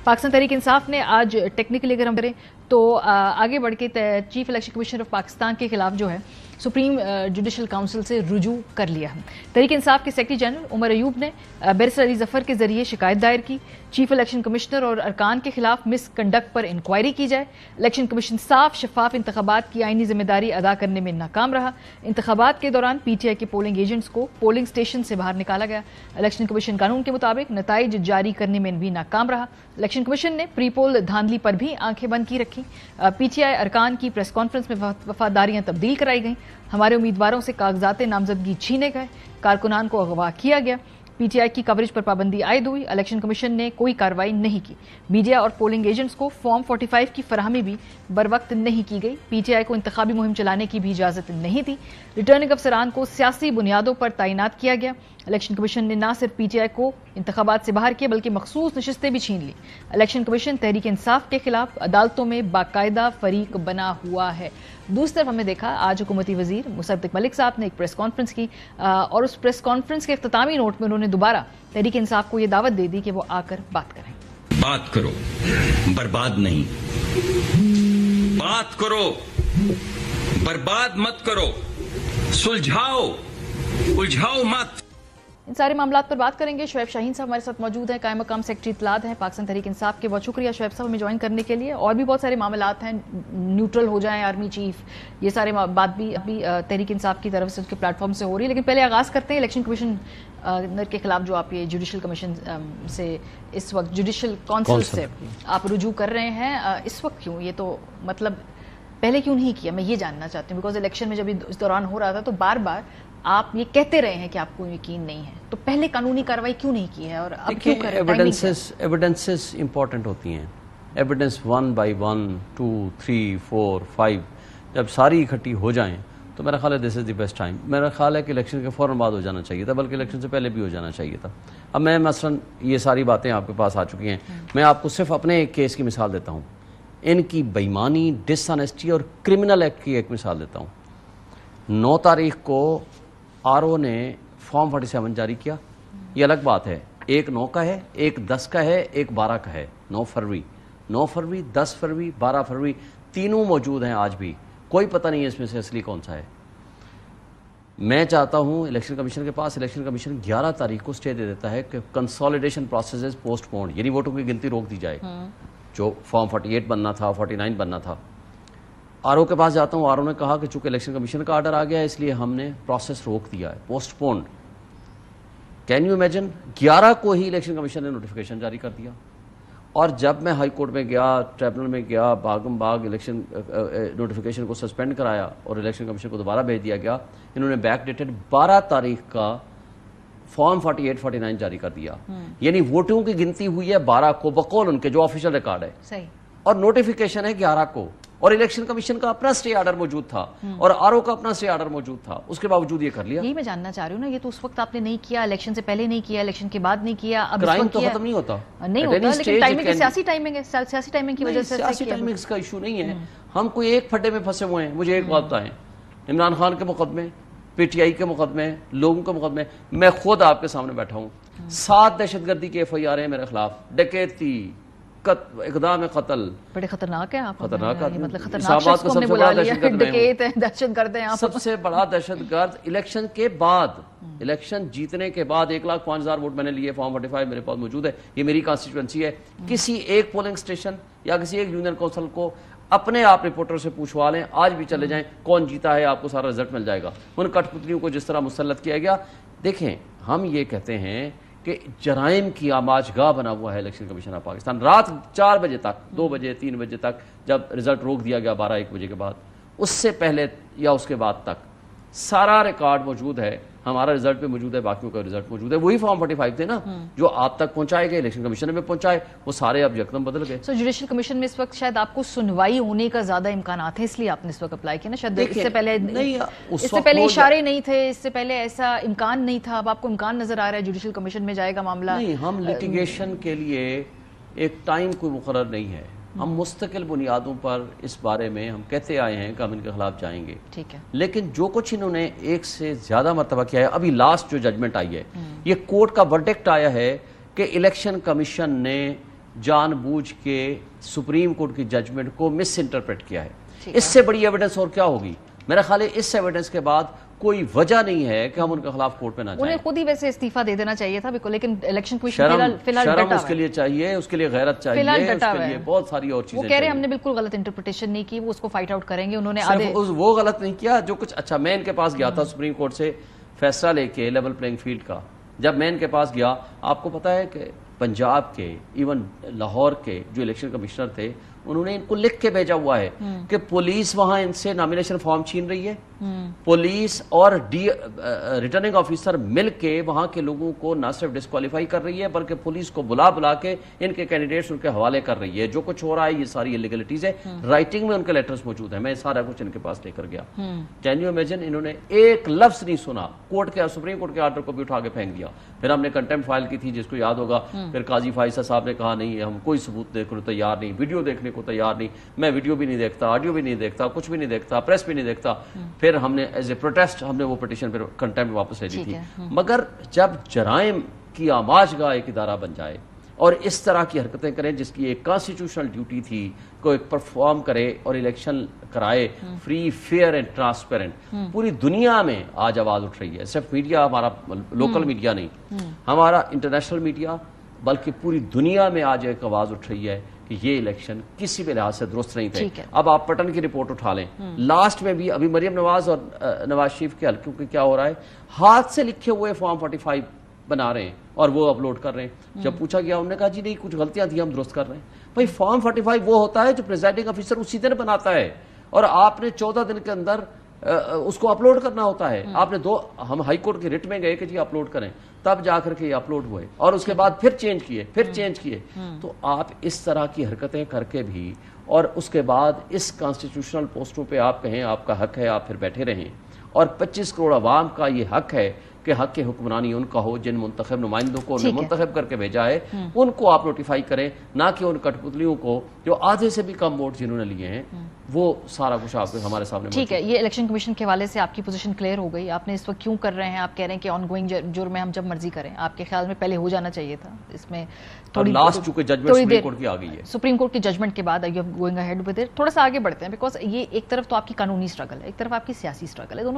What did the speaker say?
पाकिस्तान तहरीक इंसाफ ने आज टेक्निकली अगर हम करें तो आगे बढ़ के chief election commissioner of Pakistan के खिलाफ जो है सुप्रीम जुडिशल काउंसिल से रुजू कर लिया है। तहरीक इंसाफ के सेक्रेटरी जनरल उमर अयूब ने बैरिस्टर अली जफर के जरिए शिकायत दायर की। चीफ इलेक्शन कमिश्नर और अरकान के खिलाफ मिसकंडक्ट पर इंक्वायरी की जाए। इलेक्शन कमीशन साफ शफाफ इंतखाबात की आईनी जिम्मेदारी अदा करने में नाकाम रहा। इंतखाबात के दौरान पीटीआई के पोलिंग एजेंट्स को पोलिंग स्टेशन से बाहर निकाला गया। इलेक्शन कमीशन कानून के मुताबिक नताइज जारी करने में भी नाकाम रहा। इलेक्शन कमीशन ने प्री पोल धांधली पर भी आंखें बंद की रखी। पीटीआई अरकान की प्रेस कॉन्फ्रेंस में वफादारियां तब्दील कराई गईं। हमारे उम्मीदवारों से कागजात नामजदगी छीने गए। कारकुनान को अगवा किया गया। पीटीआई की कवरेज पर पाबंदी आयद हुई। इलेक्शन कमीशन ने कोई कार्रवाई नहीं की। मीडिया और पोलिंग एजेंट्स को फॉर्म 45 की फराहमी भी बर वक्त नहीं की गई। पीटीआई को इंतखाबी मुहिम चलाने की भी इजाजत नहीं थी। रिटर्निंग अफसरान को सियासी बुनियादों पर तैनात किया गया। इलेक्शन कमीशन ने न सिर्फ पीटीआई को इंतखाबात से बाहर किया बल्कि मखसूस नशिस्तें भी छीन ली। इलेक्शन कमीशन तहरीक इंसाफ के खिलाफ अदालतों में बाकायदा फरीक बना हुआ है। दूसरी तरफ हमने देखा आज हुकूमती वजीर मुसद्दिक मलिक साहब ने एक प्रेस कॉन्फ्रेंस की और उस प्रेस कॉन्फ्रेंस के इख्तितामी नोट में उन्होंने दोबारा तहरीक इंसाफ को यह दावत दे दी कि वो आकर बात करें। बात करो, बर्बाद नहीं। बात करो, बर्बाद मत करो। सुलझाओ, उलझाओ मत। इन सारे मामलात पर बात करेंगे। शुएब शाहीन साहब हमारे साथ मौजूद हैं, कायम मकाम सेक्रेटरी इत्तलात हैं पाकिस्तान तहरीक इंसाफ के। बहुत शुक्रिया शुएब साहब हमें ज्वाइन करने के लिए। और भी बहुत सारे मामलात हैं, न्यूट्रल हो जाएं आर्मी चीफ, ये सारे बात भी अभी तहरीक इंसाफ की तरफ से उसके प्लेटफॉर्म से हो रही है। लेकिन पहले आगाज करते हैं इलेक्शन कमीशन के खिलाफ जो आप ये जुडिशल कमीशन से इस वक्त जुडिशल काउंसिल से आप रुजू कर रहे हैं, इस वक्त क्यों? ये तो मतलब पहले क्यों नहीं किया, मैं ये जानना चाहती हूँ। बिकॉज इलेक्शन में जब इस दौरान हो रहा था तो बार बार आप ये कहते रहे हैं कि आपको यकीन नहीं है, तो पहले कानूनी कार्रवाई क्यों नहीं की है और अब क्यों कर रहे हैं? एविडेंसेस इंपॉर्टेंट होती हैं। एविडेंस 1 by 1, 2, 3, 4, 5 जब सारी इकट्ठी हो जाएं तो मेरा ख्याल है this is the best time. मेरा ख्याल है कि इलेक्शन के फ़ौरन बाद हो जाना चाहिए था, बल्कि इलेक्शन से पहले भी हो जाना चाहिए था। अब मैं मसलन ये सारी बातें आपके पास आ चुकी हैं, मैं आपको सिर्फ अपने एक केस की मिसाल देता हूँ। इनकी बेईमानी, डिसऑनेस्टी और क्रिमिनल एक्ट की एक मिसाल देता हूँ। 9 तारीख को आरओ ने फॉर्म 47 जारी किया। ये अलग बात है, एक 9 का है, एक 10 का है, एक 12 का है। 9 फरवरी, 10 फरवरी, 12 फरवरी तीनों मौजूद हैं आज भी। कोई पता नहीं है इसमें से असली कौन सा है। मैं चाहता हूं इलेक्शन कमीशन के पास, इलेक्शन कमीशन 11 तारीख को स्टे दे देता है कि कंसोलिडेशन प्रोसेस पोस्टपोन्ड, यानी वोटों की गिनती रोक दी जाए। जो फॉर्म 48 बनना था, 49 बनना था। आरओ के पास जाता हूं, आरओ ने कहा कि चूंकि इलेक्शन कमीशन का आर्डर आ गया है इसलिए हमने प्रोसेस रोक दिया है, पोस्टपोन्ड। कैन यू इमेजिन, 11 को ही इलेक्शन कमीशन ने नोटिफिकेशन जारी कर दिया। और जब मैं हाई कोर्ट में गया, ट्रिब्यूनल में गया, भागम भाग इलेक्शन नोटिफिकेशन को सस्पेंड कराया और इलेक्शन कमीशन को दोबारा भेज दिया गया। इन्होंने बैक डेटेड 12 तारीख का फॉर्म 48, 49 जारी कर दिया। यानी वोटों की गिनती हुई है 12 को बकौल उनके जो ऑफिशियल रिकॉर्ड है सही, और नोटिफिकेशन है 11 को। और इलेक्शन कमीशन का अपना स्टे ऑर्डर मौजूद था और आरओ का अपना स्टे ऑर्डर मौजूद था, उसके बावजूद ये कर लिया। यही मैं जानना चाह रही हूँ ना, ये तो उस वक्त आपने नहीं किया, इलेक्शन से पहले नहीं किया, इलेक्शन के बाद नहीं किया, अब क्राइम तो खत्म नहीं होता, नहीं होता, लेकिन टाइमिंग, सियासी टाइमिंग है, सियासी टाइमिंग की वजह से सियासी टाइमिंग का इशू नहीं है। हम कोई एक फड्डे में फंसे हुए हैं। मुझे एक बात बताएं, इमरान खान के मुकदमे, पीटीआई के मुकदमे, लोगों के मुकदमे, मैं खुद आपके सामने बैठा हूँ। 7 दहशतगर्दी के FIR हैं मेरे खिलाफ, डकैती, इक़दाम क़त्ल। बड़े खतरनाक है आप, खतरनाक आदमी, मतलब खतरनाक शख्स को हमने बुला लिया, डकैत है, दहशतगर्द हैं आप। सबसे बड़ा दहशतगर्द इलेक्शन के बाद, इलेक्शन जीतने के बाद 1,05,000 वोट मैंने लिए, फॉर्म 45 मेरे पास मौजूद है, ये मेरी कॉन्स्टिट्यूएंसी है। किसी एक पोलिंग स्टेशन या किसी एक यूनियन काउंसिल को अपने आप रिपोर्टर से पूछवा लें, आज भी चले जाएं, कौन जीता है, आपको सारा रिजल्ट मिल जाएगा। उन कठपुतलियों को जिस तरह मुसल्लत किया गया, देखें हम ये कहते हैं कि जराइम की आमाजगाह बना हुआ है इलेक्शन कमीशन ऑफ पाकिस्तान। रात 4 बजे तक, 2 बजे, 3 बजे तक, जब रिजल्ट रोक दिया गया 12-1 बजे के बाद, उससे पहले या उसके बाद तक सारा रिकॉर्ड मौजूद है। हमारा रिजल्ट पे मौजूद है, बाकियों का रिजल्ट मौजूद है। वही फॉर्म 45 थे ना जो आप तक पहुंचाए गए, इलेक्शन कमीशन में पहुंचाए, वो सारे अब यकदम बदल गए। सो जुडिशल कमीशन में इस वक्त शायद आपको सुनवाई होने का ज्यादा इम्कानात है, इसलिए आपने इस वक्त अप्लाई किया ना। शायद इससे पहले नहीं, इससे पहले इशारे नहीं थे, इससे पहले ऐसा इम्कान नहीं था, अब आपको इम्कान नजर आ रहा है जुडिशल कमीशन में जाएगा मामला। नहीं, हम लिटिगेशन के लिए एक टाइम कोई मुकर्रर नहीं है। हम मुस्तकिल बुनियादों पर इस बारे में हम कहते आए हैं कि हम इनके खिलाफ जाएंगे, ठीक है। लेकिन जो कुछ इन्होंने एक से ज्यादा मर्तबा किया है, अभी लास्ट जो जजमेंट आई है, ये कोर्ट का वर्डिक्ट आया है कि इलेक्शन कमीशन ने جان بوجھ کے سپریم کورٹ کی ججمنٹ کو مس انٹرپریٹ کیا ہے. اس سے بڑی ایویڈنس اور کیا ہوگی؟ میرا خیال ہے اس ایویڈنس کے بعد کوئی وجہ نہیں ہے کہ ہم ان کے خلاف کورٹ پہ نہ جائیں. انہیں خود ہی ویسے استعفیٰ دے دینا چاہیے تھا بالکل، لیکن الیکشن کمیشن فی الحال شرم اس کے لیے چاہیے، اس کے لیے غیرت چاہیے، اس کے لیے بہت ساری اور چیزیں. وہ کہہ رہے ہیں ہم نے بالکل غلط انٹرپریٹیشن نہیں کی، وہ اس کو فائٹ آؤٹ کریں گے. انہوں نے وہ غلط نہیں کیا جو کچھ. اچھا میں ان کے پاس گیا تھا سپریم کورٹ سے فیصلہ لے کے لیول پلینگ فیلڈ کا. جب میں ان کے پاس گیا، آپ کو پتا ہے کہ پنجاب کے ایون لاہور کے جو الیکشن کمشنر تھے انہوں نے ان کو لکھ کے بھیجا ہوا ہے کہ پولیس وہاں ان سے نامینیشن فارم چھین رہی ہے. پولیس اور ریٹرننگ آفیسر مل کے وہاں کے لوگوں کو نہ صرف ڈسکوالیفائی کر رہی ہے بلکہ پولیس کو بلا کے ان کے کینڈیڈیٹس ان کے حوالے کر رہی ہے. جو کچھ ہو رہا ہے یہ ساری اللیگلٹیز ہے. رائٹنگ میں ان کے لیٹرز موجود ہیں، میں سارا کچھ ان کے پاس لے کر گیا. Can you imagine? انہوں نے ایک لفظ نہیں سنا. سپریم کورٹ کے آرڈر کو بھی اٹھا کے پھینک دیا. پھر ہم نے کنٹمپٹ فائل کی تھی جس کو یاد ہوگا. پھر قاضی فائزہ صاحب نے کہا نہیں ہم کوئی ثبوت دیکھنے کو تیار نہیں، ویڈیو دیکھنے کو تیار نہیں. میں ویڈیو بھی نہیں دیکھتا، آڈیو بھی نہیں دیکھتا، کچھ بھی نہیں دیکھتا، پریس بھی نہیں دیکھتا. پھر ہم نے ایز اے پروٹیسٹ ہم نے وہ پٹیشن پھر کنٹمپٹ واپس لے لی تھی. مگر جب جرائم کی آماج گاہ ایک ادارہ بن جائے اور اس طرح کی حرکتیں کریں جس کی ایک کانسٹیٹیوشنل ڈیوٹی تھی کو ایک پرفارم کرے اور الیکشن کرائے فری فیئر اینڈ ٹرانسپیرنٹ، پوری دنیا میں آج آواز اٹھ رہی ہے. صرف میڈیا، ہمارا لوکل میڈیا نہیں، ہمارا انٹرنیشنل میڈیا، بلکہ پوری دنیا میں آج ایک آواز اٹھ رہی ہے کہ یہ الیکشن کسی بھی لحاظ سے درست نہیں تھے. اب آپ پٹن کی رپورٹ اٹھا لیں، لاسٹ میں بھی ابھی مریم نواز اور نواز شریف کے حلقوں کے کیا ہو رہا ہے، ہاتھ سے لکھے ہوئے فارم 45 بنا رہے ہیں اور وہ اپلوڈ کر رہے ہیں. جب پوچھا گیا انہوں نے کہا جی نہیں کچھ غلطیاں تھیں ہم درست کر رہے ہیں. بھائی فارم 45 وہ ہوتا ہے جو پریزائڈنگ آفیسر اسی دن بناتا ہے اور آپ نے 14 دن کے اندر اس کو اپلوڈ کرنا ہوتا ہے. آپ نے ہم ہائی کورٹ کی رٹ میں گئے کہ جی اپلوڈ کریں، تب جا کر کے یہ اپلوڈ ہوئے اور اس کے بعد پھر چینج کیے. تو آپ اس طرح کی حرکتیں کر کے بھی اور اس کے بعد اس کانسٹیٹیوشنل پوسٹوں پہ آپ کہیں آپ کا حق ہے آپ پھر بیٹھے رہیں. اور 25 کروڑ عوام کا یہ حق ہے کہ حق کے حکمرانی ان کا ہو. جن منتخب نمائندوں کو انہیں منتخب کر کے بھیجا ہے ان کو آپ نوٹیفائی کریں، نہ کہ ان کٹپتلیوں کو جو آدھے سے بھی کم ووٹ جنہوں نے لیے ہیں. وہ سارا کچھ آپ ہمارے سامنے ٹھیک ہے. یہ الیکشن کمیشن کے حوالے سے آپ کی پوزیشن کلیئر ہو گئی. آپ نے اس وقت کیوں کر رہے ہیں؟ آپ کہہ رہے ہیں کہ آن گوئنگ جرم ہم جب مرضی کریں. آپ کے خیال میں پہلے ہو جانا چاہیے تھا اس میں تھوڑی لاسٹ چونکہ ججمنٹ سپریم کورٹ کی آ گئی ہے، سپریم کورٹ کی ججمنٹ کے بعد you are going ahead with it. تھوڑا سا آگے بڑھتے ہیں بیکاز یہ ایک طرف تو آپ کی قانونی اسٹرگل ہے، ایک طرف آپ کی سیاسی اسٹرگل ہے. دونوں